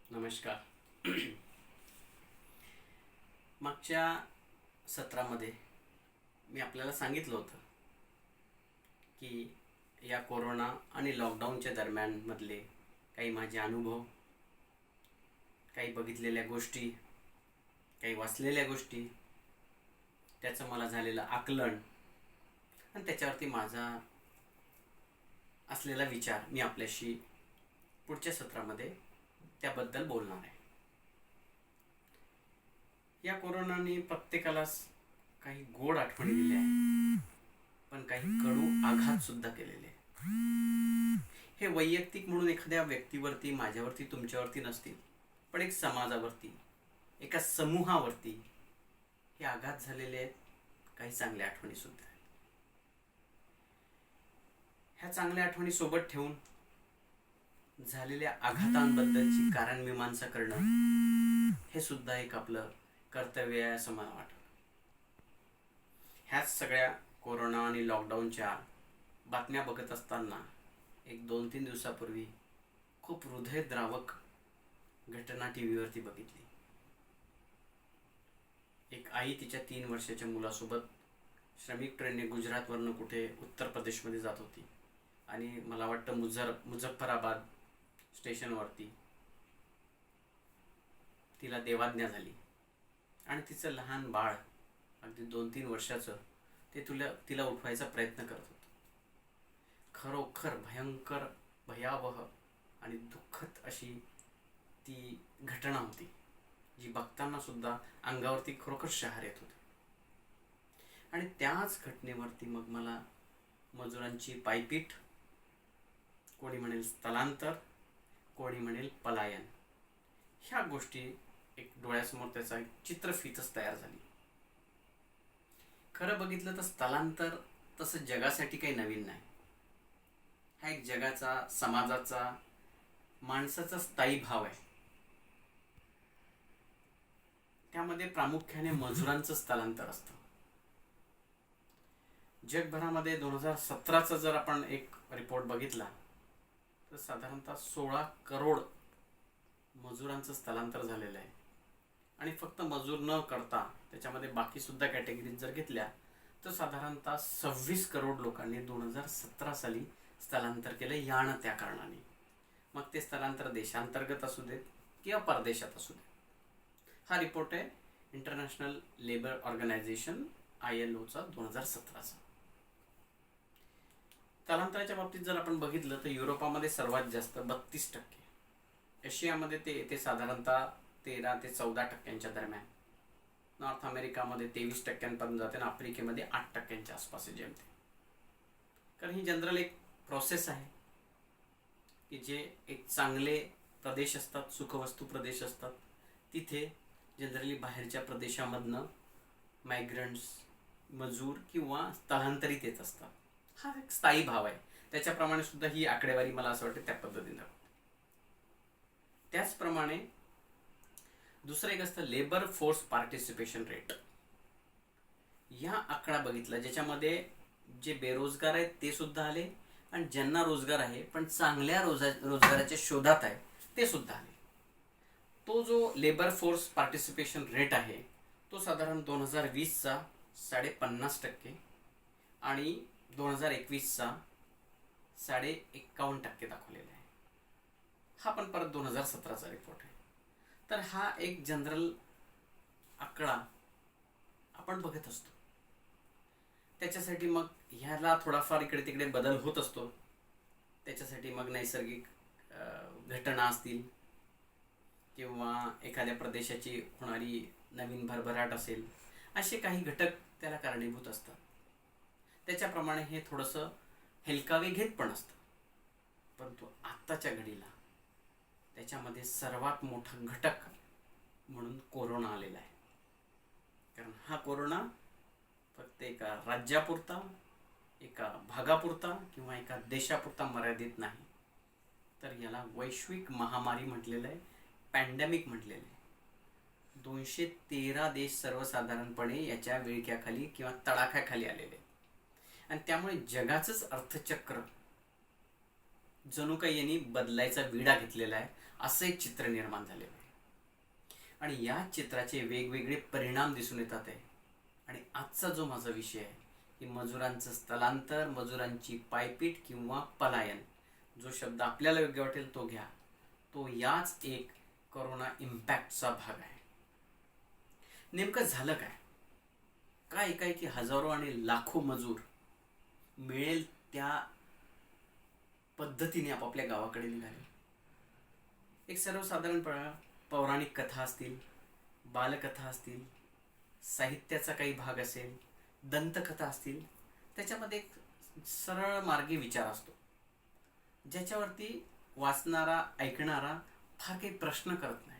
नमस्कार. मागच्या सत्रामध्ये मी आपल्याला सांगितलं होतं की या कोरोना आणि लॉकडाऊनच्या दरम्यानमधले काही माझे अनुभव, काही बघितलेल्या गोष्टी, काही वाचलेल्या गोष्टी, त्याचं मला झालेलं आकलन आणि त्याच्यावरती माझा असलेला विचार मी आपल्याशी पुढच्या सत्रामध्ये त्याबद्दल बोलणार आहे. या कोरोनाने प्रत्येकालाच काही गोड आठवणी दिल्या आहेत, पण काही कडू आघात सुद्धा केलेले आहेत. हे वैयक्तिक म्हणून एखाद्या व्यक्तीवरती, माझ्यावरती, तुमच्यावरती नसतील, पण एक समाजावरती, एका समूहावरती हे आघात झालेले आहेत. काही चांगल्या आठवणी सुद्धा आहेत. ह्या चांगल्या आठवणी सोबत ठेवून झालेल्या आघातांबद्दलची कारणमीमांसा करणं हे सुद्धा एक आपलं कर्तव्य आहे असं मला वाटतं. ह्याच सगळ्या कोरोना आणि लॉकडाऊनच्या बातम्या बघत असताना एक 2-3 दिवसापूर्वी खूप हृदयद्रावक घटना टी व्हीवरती बघितली. एक आई तिच्या 3 वर्षाच्या मुलासोबत श्रमिक ट्रेनने गुजरातवरनं कुठे उत्तर प्रदेशमध्ये जात होती आणि मला वाटतं मुझफ्फराबाद स्टेशनवरती तिला देवाज्ञा झाली आणि तिचं लहान बाळ अगदी 2-3 वर्षाचं ते तिला उठवायचा प्रयत्न करत होतं. खरोखर भयंकर, भयावह आणि दुःखद अशी ती घटना होती, जी बघताना सुद्धा अंगावरती खरोखर शहार येत होते. आणि त्याच घटनेवरती मग मला मजुरांची पायपीट, कोणी म्हणेल स्थलांतर, कोणी म्हणेल पलायन, ह्या गोष्टी एक डोळ्यासमोर त्याचा एक चित्रफीतच तयार झाली. खरं बघितलं तर स्थलांतर तसं जगासाठी काही नवीन नाही. हा एक जगाचा, समाजाचा, माणसाचा स्थायी भाव आहे. त्यामध्ये प्रामुख्याने मजुरांचं स्थलांतर असतं. जगभरामध्ये 2017चा जर आपण एक रिपोर्ट बघितला तर साधारणतः 16 करोड मजुरांचं स्थलांतर झालेलं आहे. आणि फक्त मजूर न करता त्याच्यामध्ये बाकी सुद्धा कॅटेगरीज जर घेतल्या तर साधारणतः 26 करोड लोकांनी 2017 साली स्थलांतर केलं या ना त्या कारणाने. मग ते स्थलांतर देशांतर्गत असू देत किंवा परदेशात असू देत. हा रिपोर्ट आहे इंटरनॅशनल लेबर ऑर्गनायझेशन ILOचा 2017चा. स्थलांतराच्या बाबतीत जर आपण बघितलं तर युरोपामध्ये सर्वात जास्त 32%, एशियामध्ये ते येते साधारणतः 13 ते 14% दरम्यान, नॉर्थ अमेरिकामध्ये 23% जाते आणि आफ्रिकेमध्ये 8% आसपास जमते. कारण ही जनरल एक प्रोसेस आहे की जे एक चांगले प्रदेश असतात, सुखवस्तू प्रदेश असतात, तिथे जनरली बाहेरच्या प्रदेशामधनं मायग्रंट्स, मजूर किंवा स्थलांतरित येत असतात. हा एक स्थायी भाव आहे. त्याच्याप्रमाणे सुद्धा ही आकडेवारी मला असं वाटतं त्या पद्धतीनं. त्याचप्रमाणे दुसरं एक असतं लेबर फोर्स पार्टिसिपेशन रेट. या आकडा बघितला ज्याच्यामध्ये जे बेरोजगार आहेत ते सुद्धा आले आणि ज्यांना रोजगार आहे पण चांगल्या रोजगाराच्या शोधात आहे ते सुद्धा आले. तो जो लेबर फोर्स पार्टिसिपेशन रेट आहे तो साधारण 2020चा 50.5% आणि 2021चा 51% दाखवलेला आहे. हा पण परत 2017चा रिपोर्ट आहे. तर हा एक जनरल आकडा आपण बघत असतो. त्याच्यासाठी मग ह्याला थोडाफार इकडे तिकडे बदल होत असतो. त्याच्यासाठी मग नैसर्गिक घटना असतील किंवा एखाद्या प्रदेशाची होणारी नवीन भरभराट असेल, असे काही घटक त्याला कारणीभूत असतात. त्याच्याप्रमाणे हे थोडंसं हेलकावे घेत पण असतं. परंतु आत्ताच्या घडीला त्याच्यामध्ये सर्वात मोठा घटक म्हणून कोरोना आलेला आहे. कारण हा कोरोना फक्त एका राज्यापुरता, एका भागापुरता किंवा एका देशापुरता मर्यादित नाही, तर याला वैश्विक महामारी म्हटलेलं आहे, पॅन्डेमिक म्हटलेलं आहे. 213 देश सर्वसाधारणपणे याच्या विळख्याखाली किंवा तडाख्याखाली आलेले. आणि त्यामुळे जगाचंच अर्थचक्र जणू काही यांनी बदलायचा विडा घेतलेला आहे असं एक चित्र निर्माण झालेलं आहे. आणि या चित्राचे वेगवेगळे परिणाम दिसून येतात आहे. आणि आजचा जो माझा विषय आहे की मजुरांचं स्थलांतर, मजुरांची पायपीट किंवा पलायन, जो शब्द आपल्याला योग्य वाटेल तो घ्या, तो याच एक कोरोना इम्पॅक्टचा भाग आहे. नेमकं झालं काय? काय एकाएकी हजारो आणि लाखो मजूर मिळेल त्या पद्धतीने आपापल्या गावाकडे निघाले. एक सर्वसाधारण पौराणिक कथा असतील, बालकथा असतील, साहित्याचा काही भाग असेल, दंतकथा असतील, त्याच्यामध्ये एक सरळ मार्गी विचार असतो ज्याच्यावरती वाचणारा, ऐकणारा फार काही प्रश्न करत नाही.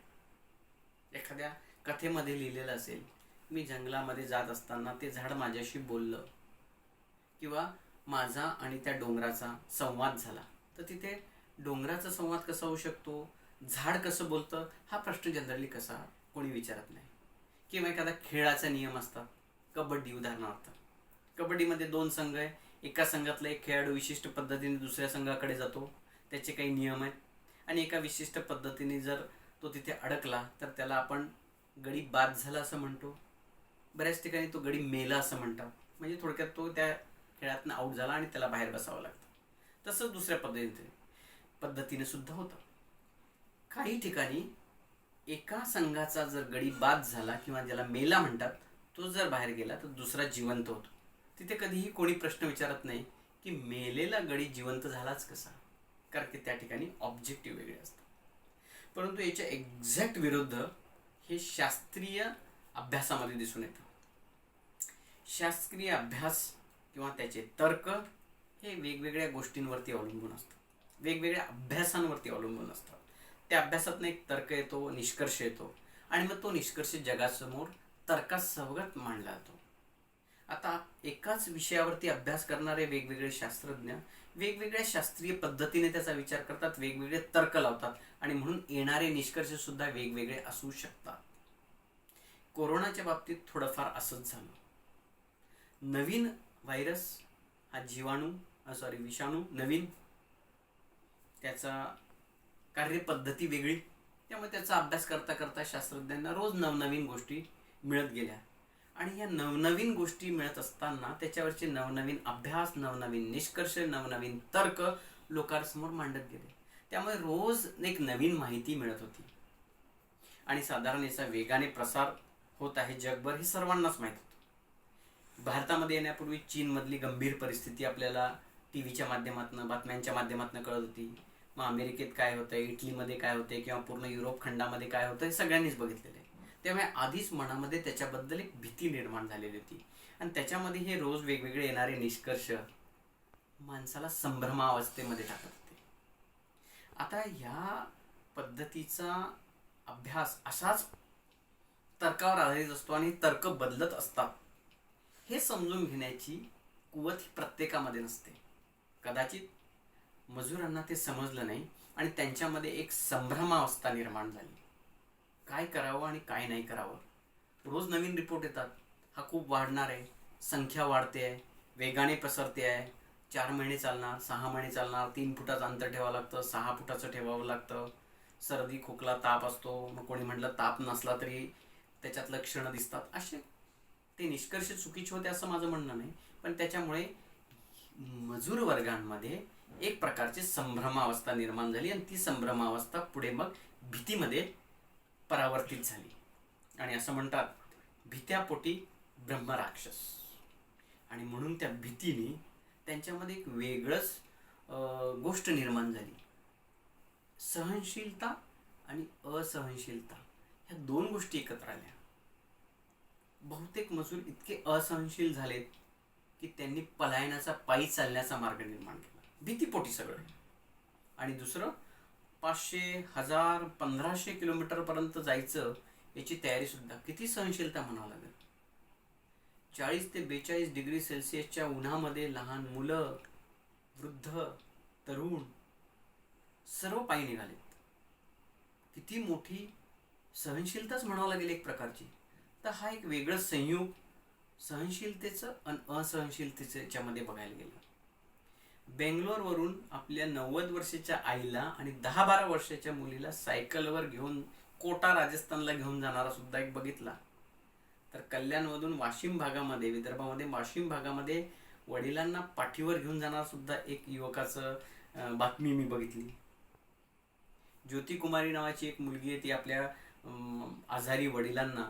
एखाद्या कथेमध्ये लिहिलेलं असेल, मी जंगलामध्ये जात असताना ते झाड माझ्याशी बोललं, किंवा माझा आणि त्या डोंगराचा संवाद झाला, तर तिथे डोंगराचा संवाद कसा होऊ शकतो, झाड कसं बोलतं, हा प्रश्न जनरली कसा कोणी विचारत नाही. किंवा एखादा खेळाचा नियम असतात, कबड्डी उदाहरणार्थ, कबड्डीमध्ये 2 संघ आहे, एका संघातला एक खेळाडू विशिष्ट पद्धतीने दुसऱ्या संघाकडे जातो, त्याचे काही नियम आहेत, आणि एका विशिष्ट पद्धतीने जर तो तिथे अडकला तर त्याला आपण गडी बाद झाला असं म्हणतो. बऱ्याच ठिकाणी तो गडी मेला असं म्हणतात. म्हणजे थोडक्यात तो त्या खेळातनं आऊट झाला आणि त्याला बाहेर बसावं लागतं. तसंच दुसऱ्या पद्धतीने सुद्धा होतं. काही ठिकाणी एका संघाचा जर गडी बाद झाला किंवा ज्याला मेला म्हणतात, तो जर बाहेर गेला तर दुसरा जिवंत होतो. तिथे कधीही कोणी प्रश्न विचारत नाही की मेलेला गडी जिवंत झालाच कसा, कारण की त्या ठिकाणी ऑब्जेक्टिव्ह वेगळे असतात. परंतु याच्या एक्झॅक्ट विरुद्ध हे शास्त्रीय अभ्यासामध्ये दिसून येतं. शास्त्रीय अभ्यास किंवा त्याचे तर्क हे वेगवेगळ्या गोष्टींवरती अवलंबून असतात, वेगवेगळ्या अभ्यासांवरती अवलंबून असतात. त्या अभ्यासातनं एक तर्क येतो, निष्कर्ष येतो, आणि मग तो निष्कर्ष जगासमोर तर्कासहगत मांडला जातो. आता एकाच विषयावरती अभ्यास करणारे वेगवेगळे शास्त्रज्ञ वेगवेगळ्या शास्त्रीय पद्धतीने त्याचा विचार करतात, वेगवेगळे तर्क लावतात, आणि म्हणून येणारे निष्कर्ष सुद्धा वेगवेगळे असू शकतात. कोरोनाच्या बाबतीत थोडंफार असंच झालं. नवीन व्हायरस हा विषाणू नवीन, त्याचा कार्यपद्धती वेगळी, त्यामुळे त्याचा अभ्यास करता करता शास्त्रज्ञांना रोज नवनवीन गोष्टी मिळत गेल्या. आणि या नवनवीन गोष्टी मिळत असताना त्याच्यावरचे नवनवीन अभ्यास, नवनवीन निष्कर्ष, नवनवीन तर्क लोकांसमोर मांडत गेले. त्यामुळे रोज एक नवीन माहिती मिळत होती. आणि साधारण याचा वेगाने प्रसार होत आहे जगभर हे सर्वांनाच माहीत होतं. भारतामध्ये येण्यापूर्वी चीनमधली गंभीर परिस्थिती आपल्याला टीव्हीच्या माध्यमातून, बातम्यांच्या माध्यमातून कळत होती. मग अमेरिकेत काय होतंय, इटलीमध्ये काय होतंय, किंवा पूर्ण युरोप खंडामध्ये काय होतं, हे सगळ्यांनीच बघितलेलं आहे. त्यामुळे आधीच मनामध्ये त्याच्याबद्दल एक भीती निर्माण झालेली होती. आणि त्याच्यामध्ये हे रोज वेगवेगळे येणारे निष्कर्ष माणसाला संभ्रमावस्थेमध्ये टाकत होते. आता ह्या पद्धतीचा अभ्यास असाच तर्कावर आधारित असतो आणि तर्क बदलत असतात, हे समजून घेण्याची कुवत ही प्रत्येकामध्ये नसते. कदाचित मजुरांना ते समजलं नाही आणि त्यांच्यामध्ये एक संभ्रमावस्था निर्माण झाली. काय करावं आणि काय नाही करावं. रोज नवीन रिपोर्ट येतात, हा खूप वाढणार आहे, संख्या वाढते आहे, वेगाने पसरते आहे, 4 महिने चालणार, 6 महिने चालणार, 3 फुटाचं अंतर ठेवावं लागतं, 6 फुटाचं ठेवावं लागतं, सर्दी, खोकला, ताप असतो, मग कोणी म्हटलं ताप नसला तरी त्याच्यात लक्षणं दिसतात. असे ते निष्कर्ष चुकीचे होते असं माझं म्हणणं नाही, पण त्याच्यामुळे मजूर वर्गांमध्ये एक प्रकारची संभ्रमावस्था निर्माण झाली आणि ती संभ्रमावस्था पुढे मग भीतीमध्ये परावर्तित झाली. आणि असं म्हणतात, भीत्यापोटी ब्रह्मराक्षस. आणि म्हणून त्या भीतीने त्यांच्यामध्ये एक वेगळंच गोष्ट निर्माण झाली. सहनशीलता आणि असहनशीलता ह्या 2 गोष्टी एकत्र आल्या. बहुतेक मजूर इतके असहनशील झालेत की त्यांनी पलायनाचा, पायी चालण्याचा मार्ग निर्माण केला, भीतीपोटी सगळं. आणि दुसरं, 500, 1000, 1500 किलोमीटरपर्यंत जायचं याची तयारी सुद्धा. किती सहनशीलता म्हणावं लागेल. 40 ते 42 डिग्री सेल्सिअसच्या उन्हामध्ये लहान मुलं, वृद्ध, तरुण सर्व पायी निघालेत. किती मोठी सहनशीलताच म्हणावं लागेल एक प्रकारची. तर हा एक वेगळं संयोग सहनशीलतेचं आणि असहनशीलतेचं याच्यामध्ये बघायला गेलं. बेंगलोरवरून आपल्या 90 वर्षाच्या आईला आणि 10-12 वर्षाच्या मुलीला सायकलवर घेऊन कोटा राजस्थानला घेऊन जाणारा सुद्धा एक बघितला. तर कल्याणमधून वाशिम भागामध्ये, विदर्भामध्ये वाशिम भागामध्ये वडिलांना पाठीवर घेऊन जाणारा सुद्धा एक युवकाचं बातमी मी बघितली. ज्योती कुमारी नावाची एक मुलगी आहे, ती आपल्या आजारी वडिलांना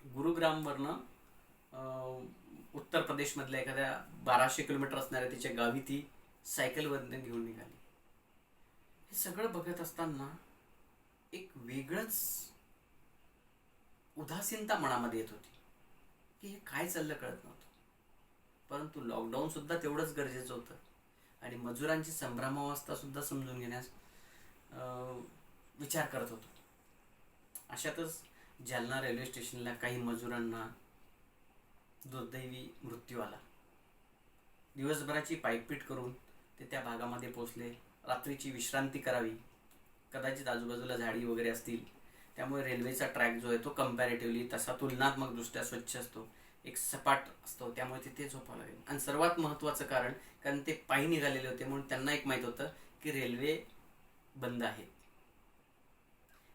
गुरुग्रामवरनं उत्तर प्रदेशमधल्या एखाद्या 1200 किलोमीटर असणाऱ्या तिच्या गावी ती सायकलवरनं घेऊन निघाली. हे सगळं बघत असताना एक वेगळंच उदासीनता मनामध्ये येत होती की हे काय चाललं कळत नव्हतं. परंतु लॉकडाऊन सुद्धा तेवढंच गरजेचं होतं आणि मजुरांची संभ्रमावस्था सुद्धा समजून घेण्यास विचार करत होतो. अशातच जालना रेल्वे स्टेशनला काही मजुरांना दुर्दैवी मृत्यू आला. दिवसभराची पायपीट करून ते त्या भागामध्ये पोहोचले. रात्रीची विश्रांती करावी, कदाचित आजूबाजूला झाडी वगैरे असतील, त्यामुळे रेल्वेचा ट्रॅक जो आहे तो कंपॅरेटिव्हली तसा तुलनात्मकदृष्ट्या स्वच्छ असतो, एक सपाट असतो, त्यामुळे तिथे झोपावं लागेल. आणि सर्वात महत्त्वाचं कारण ते पायी निघालेले होते म्हणून त्यांना एक माहीत होतं की रेल्वे बंद आहेत.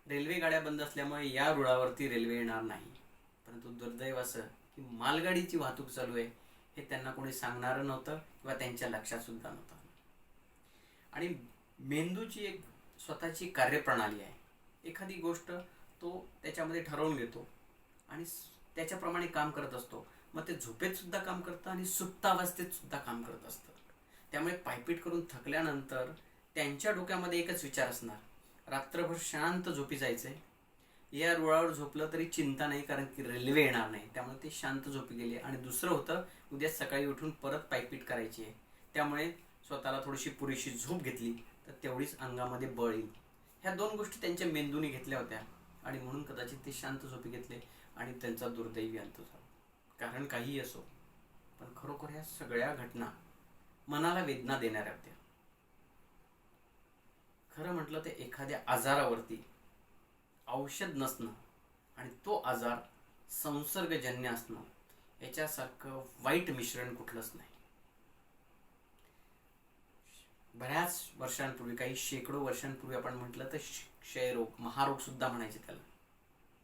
रेल्वे गाड्या बंद असल्यामुळे या रुळावरती रेल्वे येणार नाही. परंतु दुर्दैव असं की मालगाडीची वाहतूक चालू आहे हे त्यांना कोणी सांगणारं नव्हतं किंवा त्यांच्या लक्षात सुद्धा नव्हतं. आणि मेंदूची एक स्वतःची कार्यप्रणाली आहे. एखादी गोष्ट तो त्याच्यामध्ये ठरवून घेतो आणि त्याच्याप्रमाणे काम करत असतो. मग ते झोपेत सुद्धा काम करतं आणि सुप्तावस्थेत सुद्धा काम करत असतं. त्यामुळे पायपीट करून थकल्यानंतर त्यांच्या डोक्यामध्ये एकच विचार असणार, रात्रभर शांत झोपी जायचंय. या रुळावर झोपलं तरी चिंता नाही, कारण की रेल्वे येणार नाही. त्यामुळे ते शांत झोपी गेले. आणि दुसरं होतं, उद्या सकाळी उठून परत पायपीट करायची आहे, त्यामुळे स्वतःला थोडीशी पुरेशी झोप घेतली तर तेवढीच अंगामध्ये बळ येईल. ह्या दोन गोष्टी त्यांच्या मेंदूने घेतल्या होत्या आणि म्हणून कदाचित ते शांत झोपी घेतले आणि त्यांचा दुर्दैवी अंत झाला. कारण काहीही असो, पण खरोखर ह्या सगळ्या घटना मनाला वेदना देणाऱ्या होत्या. खरं म्हटलं तर एखाद्या आजारावरती औषध नसणं आणि तो आजार संसर्गजन्य असणं याच्यासारखं वाईट मिश्रण कुठलंच नाही. बऱ्याच वर्षांपूर्वी, काही शेकडो वर्षांपूर्वी आपण म्हटलं तर क्षयरोग, महारोग सुद्धा म्हणायचे त्याला,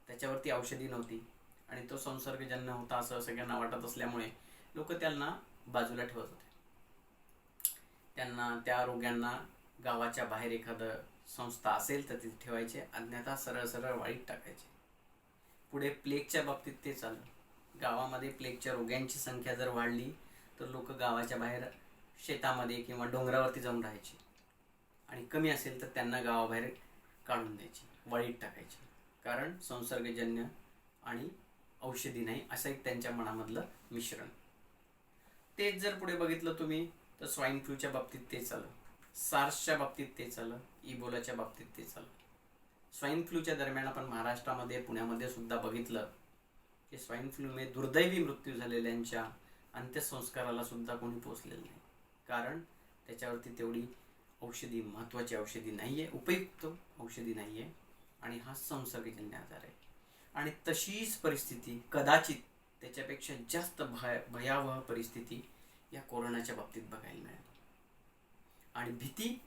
त्याच्यावरती औषधी नव्हती आणि तो संसर्गजन्य होता असं सगळ्यांना वाटत असल्यामुळे लोक त्यांना बाजूला ठेवत होते. त्यांना, त्या रोग्यांना गावाच्या बाहेर एखादं संस्था असेल तर तिथे ठेवायचे, अन्यथा सरळ सरळ वाळीत टाकायचे. पुढे प्लेगच्या बाबतीत ते चाललं. गावामध्ये प्लेगच्या रोग्यांची संख्या जर वाढली तर लोक गावाच्या बाहेर शेतामध्ये किंवा डोंगरावरती जाऊन राहायचे आणि कमी असेल तर त्यांना गावाबाहेर काढून द्यायचे, वाळीत टाकायचे. कारण संसर्गजन्य आणि औषधी नाही असं एक त्यांच्या मनामधलं मिश्रण. तेच जर पुढे बघितलं तुम्ही तर स्वाईन फ्लूच्या बाबतीत तेच आलं, सार्सच्या बाबतीत तेच आलं, इबोलाच्या बाबतीत तेच आलं. स्वाईन फ्लूच्या दरम्यान आपण महाराष्ट्रामध्ये, पुण्यामध्ये सुद्धा बघितलं की स्वाईन फ्लूने दुर्दैवी मृत्यू झालेल्यांच्या अंत्यसंस्काराला सुद्धा कोणी पोचलेलं नाही. कारण त्याच्यावरती तेवढी औषधी, महत्त्वाची औषधी नाही आहे, उपयुक्त औषधी नाही आहे आणि हा संसर्गजन्य आजार आहे. आणि तशीच परिस्थिती, कदाचित त्याच्यापेक्षा जास्त भयावह परिस्थिती या कोरोनाच्या बाबतीत बघायला मिळाली. आणि भीती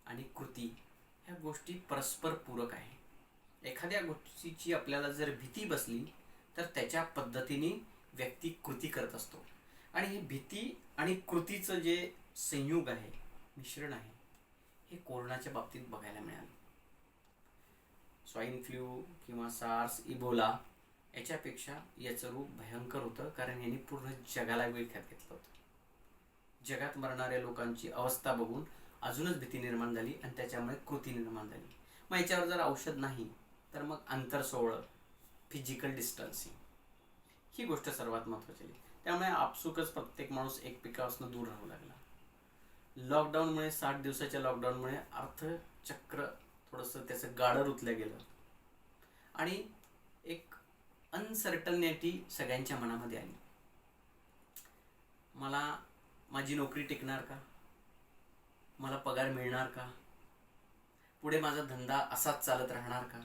आणि कृती ह्या गोष्टी परस्पर पूरक आहे. एखाद्या गोष्टीची आपल्याला जर भीती बसली तर त्याच्या पद्धतीने व्यक्ती कृती करत असतो. आणि हे भीती आणि कृतीचं जे संयोग आहे, मिश्रण आहे, हे कोरोनाच्या बाबतीत बघायला मिळालं. स्वाईन फ्लू किंवा सार्स, इबोला याच्यापेक्षा याचं रूप भयंकर होतं, कारण यांनी पूर्ण जगाला विळख्यात घेतलं होतं. जगात मरणाऱ्या लोकांची अवस्था बघून अजूनच भीती निर्माण झाली आणि त्याच्यामुळे कृती निर्माण झाली. मग याच्यावर जर औषध नाही तर मग अंतर सोवळं, फिजिकल डिस्टन्सिंग ही गोष्ट सर्वात महत्त्वाची. त्यामुळे आपसुकच प्रत्येक माणूस एकमेकांपासून दूर राहू लागला. लॉकडाऊनमुळे, 60 दिवसाच्या लॉकडाऊनमुळे अर्थचक्र थोडंसं त्याचं गाडं रुतलं गेलं आणि एक अनसर्टनिटी सगळ्यांच्या मनामध्ये आली. मला माझी नोकरी टिकणार का? मला पगार मिळणार का? पुढे माझा धंदा असाच चालत राहणार का?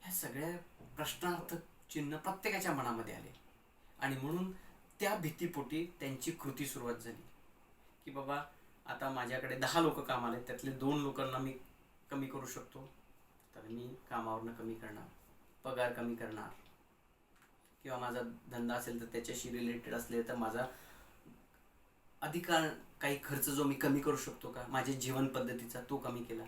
ह्या सगळ्या प्रश्नार्थ चिन्ह प्रत्येकाच्या मनामध्ये आले आणि म्हणून त्या भीतीपोटी त्यांची कृती सुरुवात झाली. की बाबा आता माझ्याकडे 10 लोक कामाला आहेत, त्यातले 2 लोकांना मी कमी करू शकतो, तर मी कामावरनं कमी करणार, पगार कमी करणार, किंवा माझा धंदा असेल तर त्याच्याशी रिलेटेड असले तर माझा अधिकार काही खर्च जो मी कमी करू शकतो का, माझ्या जीवन पद्धतीचा तो कमी केला.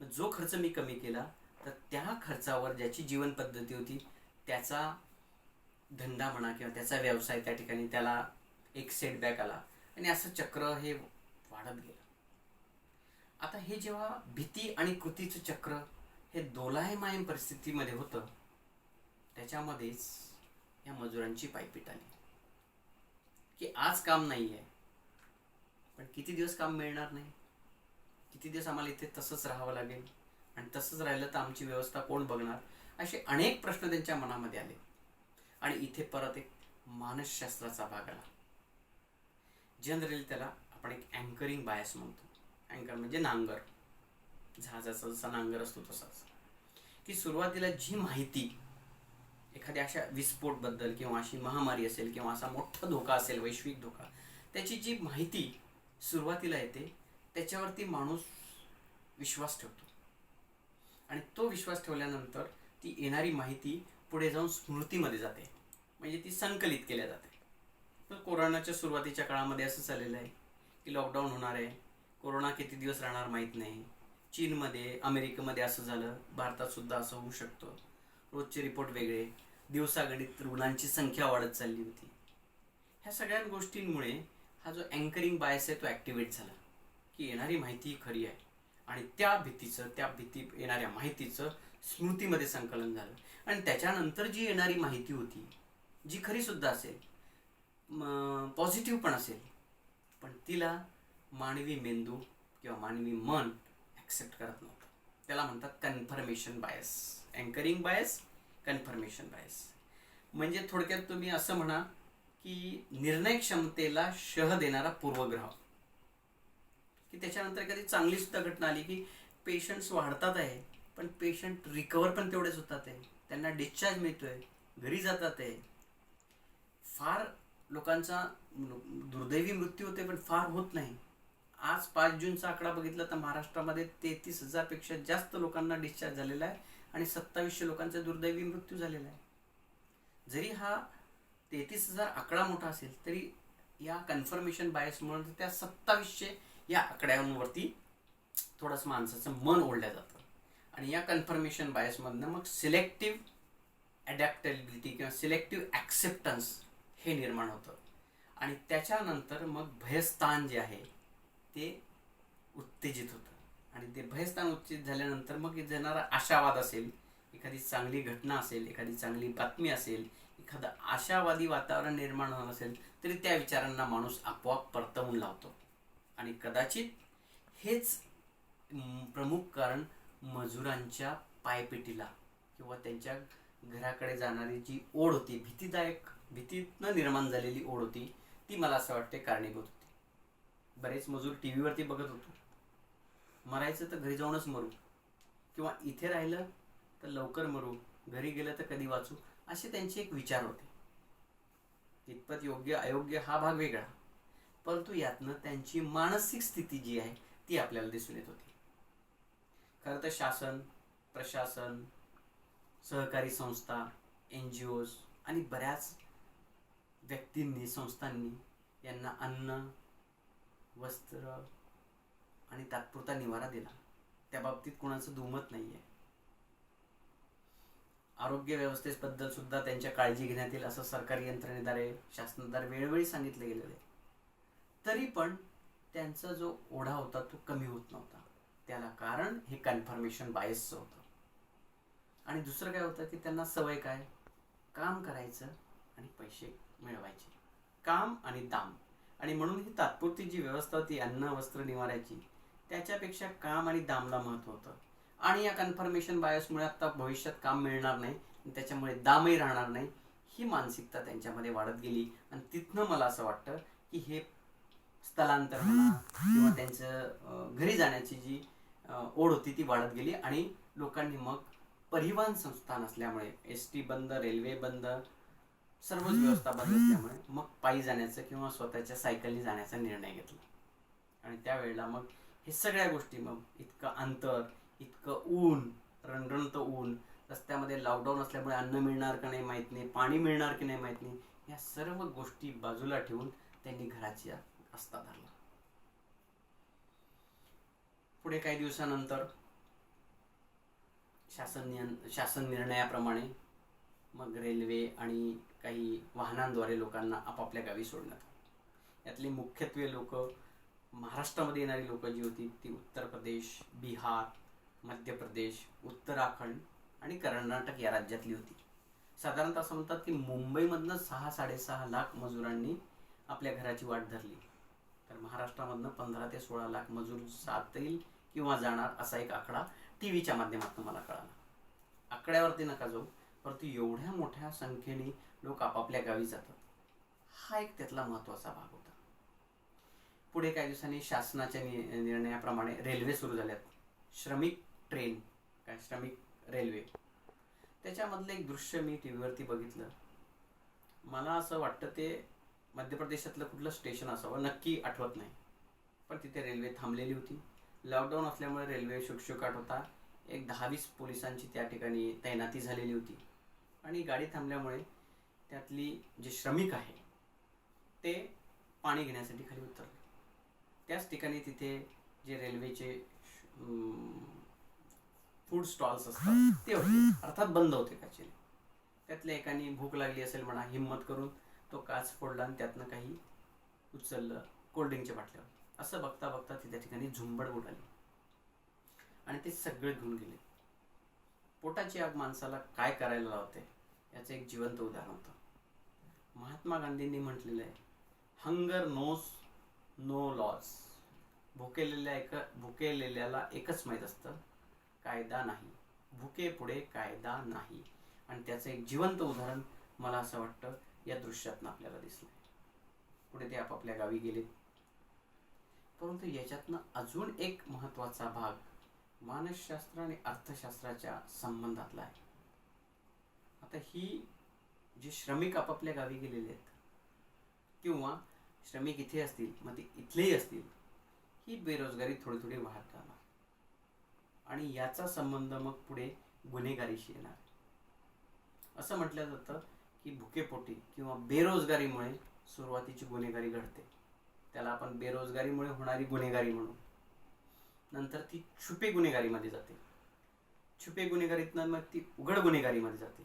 जो खर्च मी कमी केला तर त्या खर्चावर ज्याची जीवन पद्धती होती त्याचा धंदा म्हणा किंवा त्याचा व्यवसाय त्या ठिकाणी त्याला एक सेटबॅक आला आणि असं चक्र हे वाढत गेलं. आता हे जेव्हा भीती आणि कृतीचं चक्र हे दोलायमान परिस्थितीमध्ये होतं, त्याच्यामध्येच या मजुरांची पायपीट आली की आज काम नाही आहे, पण किती दिवस काम मिळणार नाही, किती दिवस आम्हाला इथे तसंच राहावं लागेल, आणि तसंच राहिलं तर आमची व्यवस्था कोण बघणार, असे अनेक प्रश्न त्यांच्या मनामध्ये आले. आणि इथे परत एक मानसशास्त्राचा भाग आला. जनरली त्याला आपण एक अँकरिंग बायस म्हणतो. अँकर म्हणजे नांगर, जहाजाचा जसा नांगर असतो तसाच, की सुरुवातीला जी माहिती एखाद्या अशा विस्फोटबद्दल किंवा अशी महामारी असेल किंवा असा मोठा धोका असेल, वैश्विक धोका, त्याची जी माहिती सुरुवातीला येते त्याच्यावरती माणूस विश्वास ठेवतो, आणि तो विश्वास ठेवल्यानंतर ती येणारी माहिती पुढे जाऊन स्मृतीमध्ये जाते, म्हणजे ती संकलित केल्या जाते. तर कोरोनाच्या सुरुवातीच्या काळामध्ये असं चाललेलं आहे की लॉकडाऊन होणार आहे, कोरोना किती दिवस राहणार माहीत नाही, चीनमध्ये अमेरिकेमध्ये असं झालं, भारतात सुद्धा असं होऊ शकतं, रोजचे रिपोर्ट वेगळे, दिवसागणिक रुग्णांची संख्या वाढत चालली होती. ह्या सगळ्या गोष्टींमुळे हा जो अँकरिंग बायस आहे तो ॲक्टिवेट झाला की येणारी माहिती खरी आहे, आणि त्या भीती येणाऱ्या माहितीचं स्मृतीमध्ये संकलन झालं, आणि त्याच्यानंतर जी येणारी माहिती होती जी खरी सुद्धा असेल, पॉझिटिव्ह पण असेल, पण तिला मानवी मेंदू किंवा मानवी मन ॲक्सेप्ट करत नव्हतं. त्याला म्हणतात confirmation bias. Anchoring bias, confirmation bias. म्हणजे थोडक्यात तुम्ही असं म्हणा की निर्णय क्षमतेला शह देणारा पूर्वग्रह, की त्याच्यानंतर एखादी चांगली सुद्धा घटना आली की पेशंट्स वाढतात आहे, पण पेशंट रिकवर पण तेवढेच होतात आहे, त्यांना डिस्चार्ज मिळतोय, घरी जातात आहे. फार लोकांचा दुर्दैवी मृत्यू होते पण फार होत नाही. आज 5 जूनचा आकडा बघितला तर महाराष्ट्रामध्ये 33,000 पेक्षा जास्त लोकांना डिस्चार्ज झालेला आहे आणि 2700 लोकांचा दुर्दैवी मृत्यू झालेला आहे. जरी हा 33,000 आकडा मोठा असेल तरी या कन्फर्मेशन बायसमुळे त्या 2700 या आकड्यांवरती थोडंसं माणसाचं मन ओढलं जातं, आणि या कन्फर्मेशन बायसमधनं मग सिलेक्टिव्ह ॲडॅप्टेबिलिटी किंवा सिलेक्टिव्ह ॲक्सेप्टन्स हे निर्माण होतं, आणि त्याच्यानंतर मग भयस्थान जे आहे ते उत्तेजित होतं, आणि ते भयस्थान उत्तेजित झाल्यानंतर मग येणारा आशावाद असेल, एखादी चांगली घटना असेल, एखादी चांगली बातमी असेल, एखादं आशावादी वातावरण निर्माण होत असेल तरी त्या विचारांना माणूस आपोआप परतवून लावतो. आणि कदाचित हेच प्रमुख कारण मजुरांच्या पायपेटीला किंवा त्यांच्या घराकडे जाणारी जी ओढ होती, भीतीतनं निर्माण झालेली ओढ होती, ती मला असं वाटते कारणीभूत होती. बरेच मजूर टी व्हीवरती बघत होतो, मरायचं तर घरी जाऊनच मरू, किंवा इथे राहिलं तर लवकर मरू, घरी गेलं तर कधी वाचू, असे त्यांचे एक विचार होते. कितपत योग्य अयोग्य हा भाग वेगळा, परंतु यातनं त्यांची मानसिक स्थिती जी आहे ती आपल्याला दिसून येत होती. खरं तर शासन, प्रशासन, सहकारी संस्था, NGOs आणि बऱ्याच व्यक्तींनी, संस्थांनी यांना अन्न, वस्त्र आणि तात्पुरता निवारा दिला, त्या बाबतीत कोणाचं दुमत नाही आहे. आरोग्य व्यवस्थेबद्दल सुद्धा त्यांच्या काळजी घेण्यात येईल असं सरकारी यंत्रणेद्वारे, शासनाद्वारे वेळोवेळी सांगितलं गेलेलं आहे. तरी पण त्यांचा जो ओढा होता तो कमी होत नव्हता. त्याला कारण हे कन्फर्मेशन बायसचं होतं. आणि दुसरं काय होतं की त्यांना सवय काय, काम करायचं आणि पैसे मिळवायचे, काम आणि दाम. आणि म्हणून ही तात्पुरती जी व्यवस्था होती अन्न वस्त्र निवारायची, त्याच्यापेक्षा काम आणि दामला महत्त्व होतं. आणि या कन्फर्मेशन बायसमुळे आता भविष्यात काम मिळणार नाही, त्याच्यामुळे दामही राहणार नाही, ही मानसिकता त्यांच्यामध्ये वाढत गेली. आणि तिथनं मला असं वाटतं की हे स्थलांतर म्हणा किंवा त्यांचं घरी जाण्याची जी ओढ होती ती वाढत गेली. आणि लोकांनी मग परिवहन संस्था नसल्यामुळे, ST बंद, रेल्वे बंद, सर्वच व्यवस्था बंद असल्यामुळे मग पायी जाण्याचं किंवा स्वतःच्या सायकलने जाण्याचा निर्णय घेतला. आणि त्यावेळेला मग हे सगळ्या गोष्टी, मग इतकं अंतर, इतकं ऊन, रणरणतं ऊन, रस्त्यामध्ये लॉकडाऊन असल्यामुळे अन्न मिळणार का नाही माहीत नाही, पाणी मिळणार की नाही माहीत नाही, या सर्व गोष्टी बाजूला ठेवून त्यांनी घराची रस्ता धरला. पुढे काही दिवसानंतर शासन निर्णयाप्रमाणे मग रेल्वे आणि काही वाहनांद्वारे लोकांना आपापल्या गावी सोडण्यात आलं. यातली मुख्यत्वे लोक, महाराष्ट्रामध्ये येणारी लोक जी होती ती उत्तर प्रदेश, बिहार, मध्य प्रदेश, उत्तराखंड आणि कर्नाटक या राज्यातली होती. साधारणतः असं म्हणतात की मुंबईमधनं 6-6.5 लाख मजुरांनी आपल्या घराची वाट धरली. तर महाराष्ट्रामधनं 15 ते 16 लाख मजूर जातील किंवा जाणार असा एक आकडा टी व्हीच्या माध्यमातून मला कळाला. आकड्यावरती नका जाऊ, परंतु एवढ्या मोठ्या संख्येने लोक आपापल्या गावी जातात, हा एक त्यातला महत्त्वाचा भाग होता. पुढे काही दिवसांनी शासनाच्या निर्णयाप्रमाणे रेल्वे सुरू झाल्यात. श्रमिक ट्रेन, काय श्रमिक रेल्वे, त्याच्यामधलं एक दृश्य मी टी व्हीवरती बघितलं. मला असं वाटतं ते मध्य प्रदेशातलं कुठलं स्टेशन असावं, नक्की आठवत नाही, पण तिथे रेल्वे थांबलेली होती. लॉकडाऊन असल्यामुळे रेल्वे शुकशुकाट होता. एक 10-20 पोलिसांची त्या ठिकाणी तैनाती झालेली होती आणि गाडी थांबल्यामुळे त्यातली जे श्रमिक आहे ते पाणी घेण्यासाठी खाली उतरले. त्याच ठिकाणी तिथे जे रेल्वेचे फूड स्टॉल्स असतात ते होते, अर्थात बंद होते कचेरी. त्यातल्या एकाने भूक लागली असेल म्हणा, हिंमत करून तो काच फोडला आणि त्यातनं काही उचललं, कोल्ड्रिंकच्या बाटल्यावर. असं बघता बघता त्या ठिकाणी झुंबड उडाली आणि ते सगळे घेऊन गेले. पोटाची आग माणसाला काय करायला लावते याचं एक जिवंत उदाहरण होतं. महात्मा गांधींनी म्हटलेलं आहे, हंगर नोस नो लॉज. भुकेलेल्याला एकच माहीत असतं, कायदा नाही. भुके पुढे कायदा नाही. आणि त्याचं एक जिवंत उदाहरण मला असं वाटतं या दृश्यातनं आपल्याला दिसलं. पुढे ते आपापल्या गावी गेले. परंतु याच्यातनं अजून एक महत्त्वाचा भाग मानसशास्त्र आणि अर्थशास्त्राच्या संबंधातला आहे. आता ही जे श्रमिक आपापल्या गावी गेलेले आहेत किंवा श्रमिक इथे असतील, मग ते इथलेही असतील, ही बेरोजगारी थोडी थोडी वाढत राहणार आणि याचा संबंध मग पुढे गुन्हेगारीशी येणार. असं म्हटलं जातं की भुकेपोटी किंवा बेरोजगारीमुळे सुरुवातीची गुन्हेगारी घडते, त्याला आपण बेरोजगारीमुळे होणारी गुन्हेगारी म्हणू. नंतर ती छुपे गुन्हेगारीमध्ये जाते, छुपे गुन्हेगारीतनं मग ती उघड गुन्हेगारीमध्ये जाते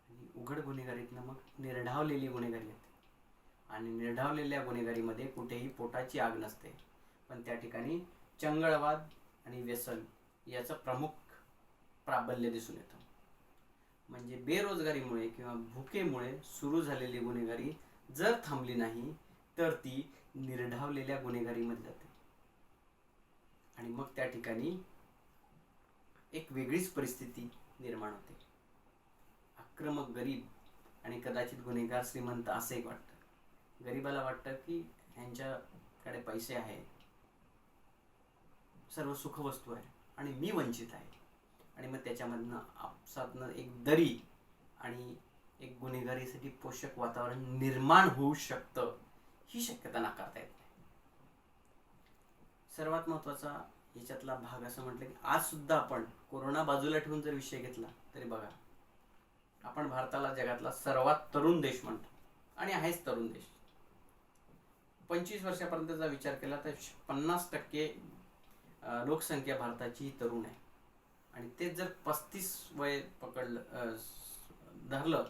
आणि उघड गुन्हेगारीतनं मग निर्ढावलेली गुन्हेगारी येते. आणि निर्ढावलेल्या गुन्हेगारीमध्ये कुठेही पोटाची आग नसते, पण त्या ठिकाणी चंगळवाद आणि व्यसन याचं प्रमुख प्राबल्य दिसून येतं. म्हणजे बेरोजगारीमुळे किंवा भुकेमुळे सुरू झालेली गुन्हेगारी जर थांबली नाही तर ती निर्ढावलेल्या गुन्हेगारीमध्ये जाते आणि मग त्या ठिकाणी एक वेगळीच परिस्थिती निर्माण होते. आक्रमक गरीब आणि कदाचित गुन्हेगार श्रीमंत असं एक वाटतं. गरीबाला वाटतं की ह्यांच्याकडे पैसे आहे, सर्व सुखवस्तू आहे आणि मी वंचित आहे, आणि मग त्याच्यामधनं आपसातनं एक दरी आणि एक गुन्हेगारीसाठी पोषक वातावरण निर्माण होऊ शकतं, ही शक्यता नाकारता येत नाही. सर्वात महत्त्वाचा याच्यातला भाग असं म्हटलं की आज सुद्धा आपण कोरोना बाजूला ठेवून जर विषय घेतला तरी बघा, आपण भारताला जगातला सर्वात तरुण देश म्हणतो आणि आहेच तरुण देश. 25 वर्षापर्यंतचा विचार केला तर 50% लोकसंख्या भारताची तरुण आहे आणि तेच जर 35 वय धरलं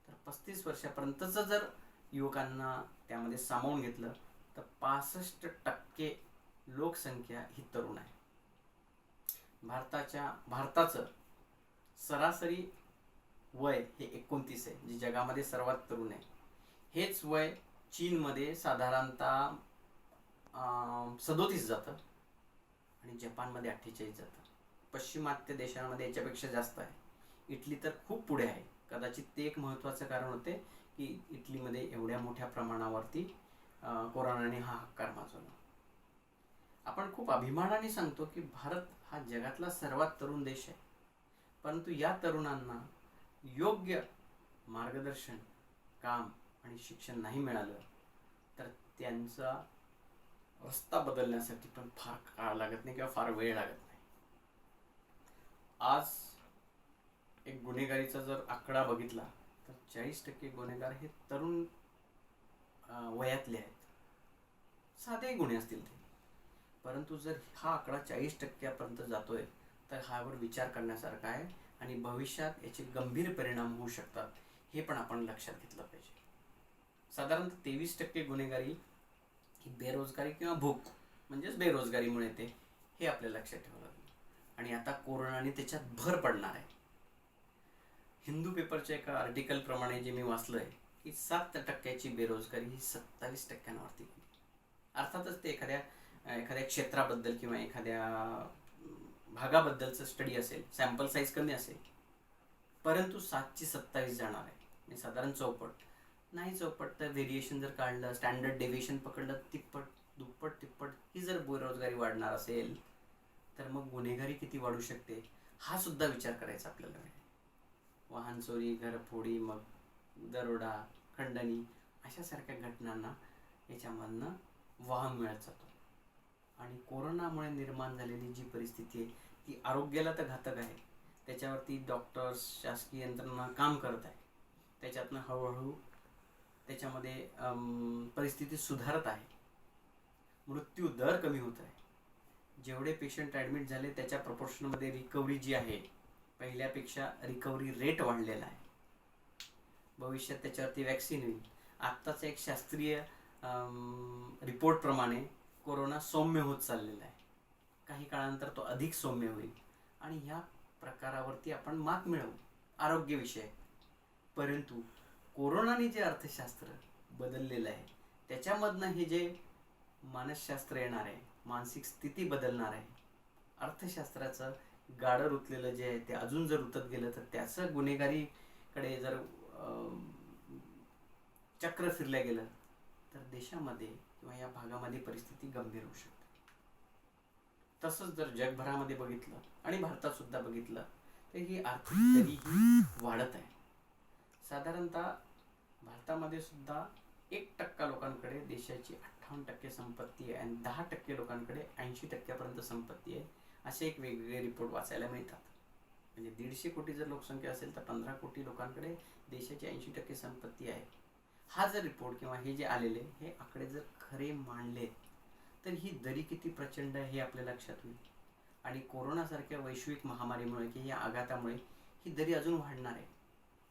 तर 35 वर्षापर्यंतचं जर युवकांना त्यामध्ये सामावून घेतलं तर 65% लोकसंख्या ही तरुण आहे. भारताचं सरासरी वय हे 29 आहे, जे जगामध्ये सर्वात तरुण आहे. हेच वय चीनमध्ये साधारणतः 37 जातं आणि जपानमध्ये 48 जातं. पश्चिमात्य देशांमध्ये याच्यापेक्षा जास्त आहे. इटली तर खूप पुढे आहे. कदाचित ते एक महत्त्वाचं कारण होते की इटलीमध्ये एवढ्या मोठ्या प्रमाणावरती कोरोनाने हा हक्कार माजवला. आपण खूप अभिमानाने सांगतो की भारत हा जगातला सर्वात तरुण देश आहे, परंतु या तरुणांना योग्य मार्गदर्शन, काम आणि शिक्षण नाही मिळालं तर त्यांचा रस्ता बदलण्यासाठी पण फार काळ लागत नाही किंवा फार वेळ लागत नाही. आज एक गुन्हेगारीचा जर आकडा बघितला तर 40% गुन्हेगार हे तरुण वयातले आहेत. साधे गुन्हे असतील ते, परंतु जर हा आकडा 40%पर्यंत जातोय तर ह्यावर विचार करण्यासारखा आहे आणि भविष्यात याचे गंभीर परिणाम होऊ शकतात, हे पण आपण लक्षात घेतलं पाहिजे. साधारणतः 23% गुन्हेगारी ही बेरोजगारी किंवा भूक म्हणजेच बेरोजगारीमुळे येते, हे आपल्या लक्षात ठेवावं लागेल. आणि आता कोरोनाने त्याच्यात भर पडणार आहे. हिंदू पेपरच्या एका आर्टिकलप्रमाणे जे मी वाचलं आहे की 7% बेरोजगारी ही 27%वरती गेली. अर्थातच ते एखाद्या क्षेत्राबद्दल किंवा एखाद्या भागाबद्दलचं स्टडी असेल, सॅम्पल साईज कमी असेल, परंतु 7ची 27 जाणार आहे म्हणजे साधारण चौपट. नाही चौपट तर व्हेरिएशन जर काढलं, स्टँडर्ड डेव्हिएशन पकडलं, तिप्पट दुप्पट तिप्पट ही जर बेरोजगारी वाढणार असेल तर मग गुन्हेगारी किती वाढू शकते, हा सुद्धा विचार करायचा आपल्याला. वाहन चोरी, घरफोडी, मग दरोडा, खंडणी अशासारख्या घटनांना याच्यामधनं वाह मिळत जातो. आणि कोरोनामुळे निर्माण झालेली जी परिस्थिती आहे ती आरोग्याला तर घातक आहे. त्याच्यावरती डॉक्टर्स, शासकीय यंत्रणा काम करत आहे. त्याच्यातनं हळूहळू त्याच्यामध्ये परिस्थिती सुधारत आहे. मृत्यू दर कमी होत आहे. जेवढे पेशंट ॲडमिट झाले त्याच्या प्रपोर्शनमध्ये रिकव्हरी जी आहे, पहिल्यापेक्षा रिकव्हरी रेट वाढलेला आहे. भविष्यात त्याच्यावरती वॅक्सिन होईल. आत्ताचा एक शास्त्रीय रिपोर्टप्रमाणे कोरोना सौम्य होत चाललेला आहे. काही काळानंतर तो अधिक सौम्य होईल आणि ह्या प्रकारावरती आपण मात मिळवू आरोग्यविषयक. परंतु कोरोनाने जे अर्थशास्त्र बदललेलं आहे त्याच्यामधनं हे जे मानसशास्त्र येणार आहे, मानसिक स्थिती बदलणार आहे, अर्थशास्त्राचं गाडं रुतलेलं जे आहे ते अजून जर रुतत गेलं तर त्याचं गुन्हेगारीकडे जर चक्र फिरलं गेलं तर देशामध्ये किंवा या भागामध्ये परिस्थिती गंभीर होऊ शकते. तसंच जर जगभरामध्ये बघितलं आणि भारतात सुद्धा बघितलं तर ही आर्थिक दरी ही वाढत आहे. साधारणतः भारतामध्ये सुद्धा 1% लोकांकडे देशाची 58% संपत्ती आहे आणि 10% लोकांकडे 80% संपत्ती आहे, असे एक वेगवेगळे रिपोर्ट वाचायला मिळतात. म्हणजे 150 कोटी जर लोकसंख्या असेल तर 15 कोटी लोकांकडे देशाची 80% संपत्ती आहे. हा जर रिपोर्ट किंवा हे जे आलेले हे आकडे जर खरे मानले तर ही दरी किती प्रचंड आहे हे आपल्या लक्षात होईल. आणि कोरोनासारख्या वैश्विक महामारीमुळे की या आघातामुळे ही दरी अजून वाढणार आहे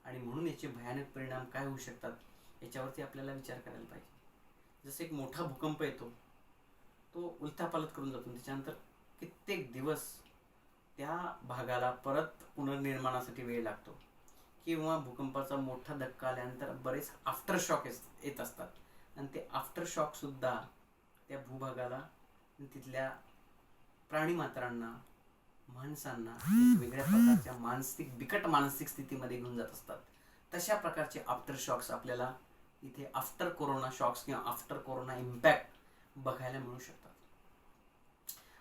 आणि म्हणून याचे भयानक परिणाम काय होऊ शकतात याच्यावरती आपल्याला विचार करायला पाहिजे. जसं एक मोठा भूकंप येतो, तो उलथापालथ करून जातो, त्याच्यानंतर कित्येक दिवस त्या भागाला परत पुनर्निर्माणासाठी वेळ लागतो. किंवा भूकंपाचा मोठा धक्का आल्यानंतर बरेच आफ्टर शॉक येत असतात आणि ते आफ्टर शॉक सुद्धा त्या भूभागाला, तिथल्या प्राणीमात्रांना, माणसांना वेगळ्या प्रकारच्या बिकट मानसिक स्थितीमध्ये घेऊन जात असतात. तशा प्रकारचे आफ्टर शॉक्स आपल्याला इथे आफ्टर कोरोना शॉक्स किंवा आफ्टर कोरोना इम्पॅक्ट बघायला मिळू शकतात.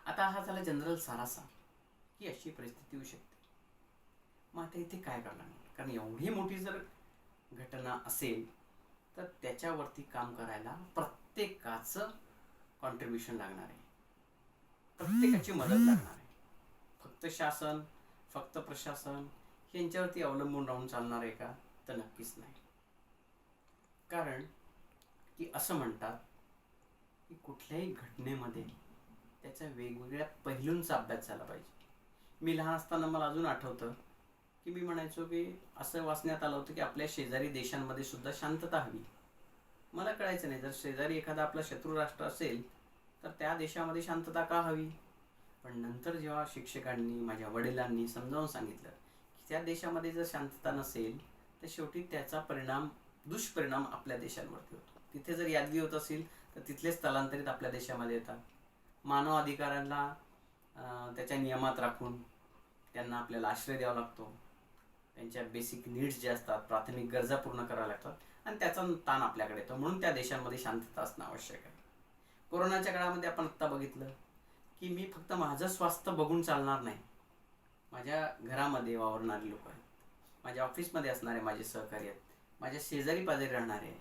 आता हा झाला जनरल सारासा की अशी परिस्थिती होऊ शकते. मग आता इथे काय करणार, कारण एवढी मोठी जर घटना असेल तर त्याच्यावरती काम करायला प्रत्येकाचं कॉन्ट्रीब्युशन लागणार आहे, प्रत्येकाची मदत लागणार आहे. फक्त शासन, फक्त प्रशासन यांच्यावरती अवलंबून राहून चालणार आहे का, तर नक्कीच नाही. कारण की असं म्हणतात की कुठल्याही घटनेमध्ये त्याच्या वेगवेगळ्या पैलूंचा अभ्यास झाला पाहिजे. मी लहान असताना मला अजून आठवतं की मी म्हणायचो की असं वाचण्यात आलं होतं की आपल्या शेजारी देशांमध्ये सुद्धा शांतता हवी. मला कळायचं नाही, जर शेजारी एखादा आपला शत्रू राष्ट्र असेल तर त्या देशामध्ये शांतता का हवी. पण नंतर जेव्हा शिक्षकांनी, माझ्या वडिलांनी समजावून सांगितलं की त्या देशामध्ये जर शांतता नसेल तर शेवटी त्याचा दुष्परिणाम आपल्या देशांवरती होतो. तिथे जर यादवी होत असेल तर तिथले स्थलांतरित आपल्या देशामध्ये येतात. मानव अधिकारांना त्याच्या नियमात राखून त्यांना आपल्याला आश्रय द्यावा लागतो. त्यांच्या बेसिक नीड्स जे असतात, प्राथमिक गरजा पूर्ण कराव्या लागतात आणि त्याचा ताण आपल्याकडे येतो. म्हणून त्या देशांमध्ये शांतता असणं आवश्यक आहे. कोरोनाच्या काळामध्ये आपण आत्ता बघितलं की मी फक्त माझं स्वास्थ्य बघून चालणार नाही. माझ्या घरामध्ये वावरणारे लोक आहेत, माझ्या ऑफिसमध्ये असणारे माझे सहकारी आहेत, माझ्या शेजारी पाजारी राहणारे,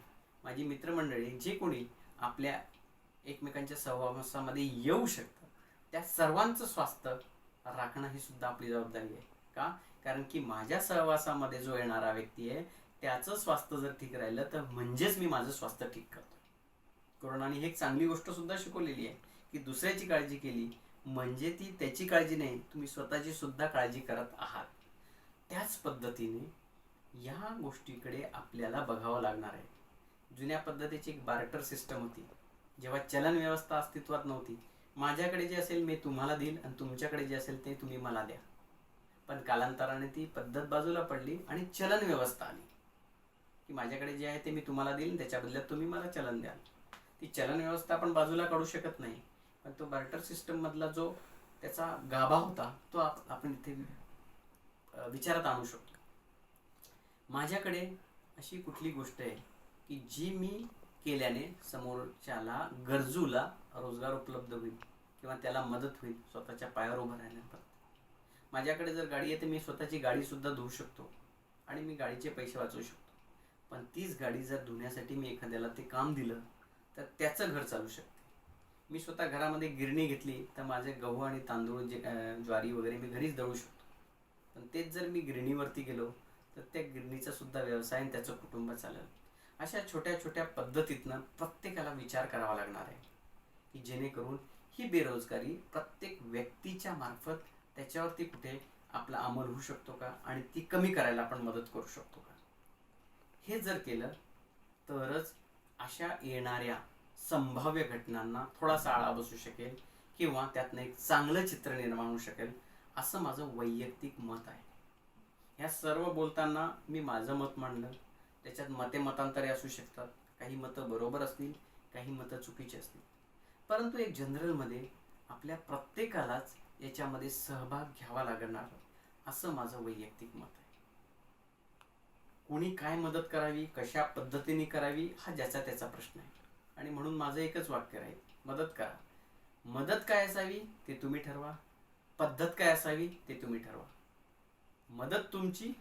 माझी मित्रमंडळी, जे कोणी आपल्या एकमेकांच्या सहवासामध्ये येऊ शकतात, त्या सर्वांचं स्वास्थ्य राखणं ही सुद्धा आपली जबाबदारी आहे. का? कारण की माझ्या सहवासामध्ये जो येणारा व्यक्ती आहे त्याचं स्वास्थ्य जर ठीक राहिलं तर म्हणजेच मी माझं स्वास्थ्य ठीक करतो. कोरोनाने ही एक चांगली गोष्ट सुद्धा शिकवलेली आहे की दुसऱ्याची काळजी केली म्हणजे ती त्याची काळजी नाही, तुम्ही स्वतःची सुद्धा काळजी करत आहात. त्याच पद्धतीने या गोष्टीकडे आपल्याला बघावं लागणार आहे. जुन्या पद्धतीची एक बार्टर सिस्टम होती, जेव्हा चलन व्यवस्था अस्तित्वात नव्हती. माझ्याकडे जे असेल मी तुम्हाला देईल आणि तुमच्याकडे जे असेल ते तुम्ही मला द्या. पण कालांतराने ती पद्धत बाजूला पडली आणि चलन व्यवस्था आली की माझ्याकडे जे आहे ते मी तुम्हाला देईल, त्याच्या बदल्यात तुम्ही मला चलन द्याल. ती चलन व्यवस्था आपण बाजूला काढू शकत नाही, पण तो बार्टर सिस्टम मधला जो त्याचा गाभा होता तो आपण इथे विचारात आणू शकतो. माझ्याकडे अशी कुठली गोष्ट आहे की जी मी केल्याने समोरच्याला गरजूला रोजगार उपलब्ध होईल किंवा त्याला मदत होईल स्वतःच्या पायावर उभं राहण्यापर्यंत. माझ्याकडे जर गाडी आहे तर मी स्वतःची गाडी सुद्धा धुवू शकतो आणि मी गाडीचे पैसे वाचवू शकतो. पण तीच गाडी जर धुण्यासाठी मी एखाद्याला ते काम दिलं तर त्याचं घर चालू शकते. मी स्वतः घरामध्ये गिरणी घेतली तर माझे गहू आणि तांदूळ जे ज्वारी वगैरे मी घरीच दळू शकतो. पण तेच जर मी गिरणीवरती गेलो तर त्या गिरणीचा सुद्धा व्यवसाय आणि त्याचं कुटुंब चालेल. अशा छोट्या छोट्या पद्धतीतनं प्रत्येकाला विचार करावा लागणार आहे की जेणेकरून ही बेरोजगारी प्रत्येक व्यक्तीच्या मार्फत त्याच्यावरती कुठे आपला अंमल होऊ शकतो का आणि ती कमी करायला आपण मदत करू शकतो का. हे जर केलं तरच अशा येणाऱ्या संभाव्य घटनांना थोडासा आळा बसू शकेल किंवा त्यातनं एक चांगलं चित्र निर्माण होऊ शकेल, असं माझं वैयक्तिक मत आहे. ह्या सर्व बोलताना मी माझं मत मांडलं. त्याच्यात मतांतरे असू शकतात, काही मतं बरोबर असतील, काही मतं चुकीची असतील, परंतु एक जनरलमध्ये आपल्या प्रत्येकालाच याच्यामध्ये सहभाग घ्यावा लागणार असं माझं वैयक्तिक मत आहे. कोणी काय मदत करावी, कशा पद्धतीने करावी हा ज्याचा त्याचा प्रश्न आहे. आणि म्हणून माझं एकच वाक्य राहील, मदत करा. मदत काय असावी ते तुम्ही ठरवा, पद्धत काय असावी ते तुम्ही ठरवा. मदत तुमची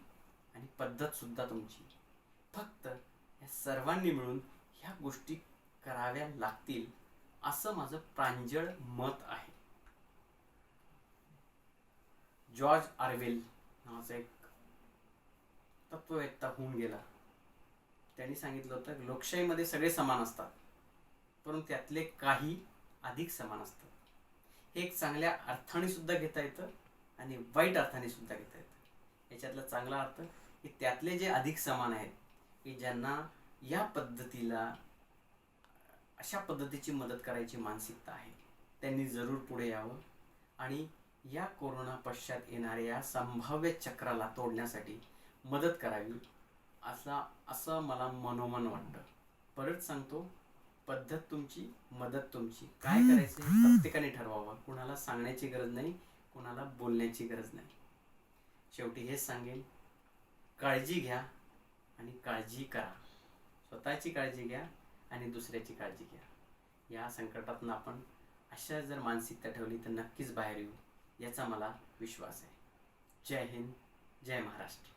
आणि पद्धत सुद्धा तुमची. फक्त या सर्वांनी मिळून ह्या गोष्टी कराव्या लागतील असं माझं प्रांजळ मत आहे. जॉर्ज ऑरवेल नावाचा एक तत्ववेत्ता होऊन गेला. त्यांनी सांगितलं होतं की लोकशाहीमध्ये सगळे समान असतात, परंतु त्यातले काही अधिक समान असतात. हे एक चांगल्या अर्थाने सुद्धा घेता येतं आणि वाईट अर्थाने सुद्धा घेता येतं. याच्यातला चांगला अर्थ की त्यातले जे अधिक समान आहेत की ज्यांना या पद्धतीला अशा पद्धतीची मदत करायची मानसिकता आहे, त्यांनी जरूर पुढे यावं आणि या कोरोना पश्चात येणाऱ्या संभाव्य चक्राला तोडण्यासाठी मदत करावी असं मला मनोमन वाटतं. परत सांगतो, पद्धत तुमची, मदत तुमची. काय करायचं प्रत्येकाने ठरवावं. कुणाला सांगण्याची गरज नाही, कुणाला बोलण्याची गरज नाही. शेवटी हेच सांगेन, काळजी घ्या आणि काळजी करा. स्वतःची काळजी घ्या आणि दुसऱ्याची काळजी घ्या. या संकटातून आपण अशा जर मानसिकता ठेवली तर नक्कीच बाहेर येऊ याचा मला विश्वास आहे. जय हिंद, जय महाराष्ट्र.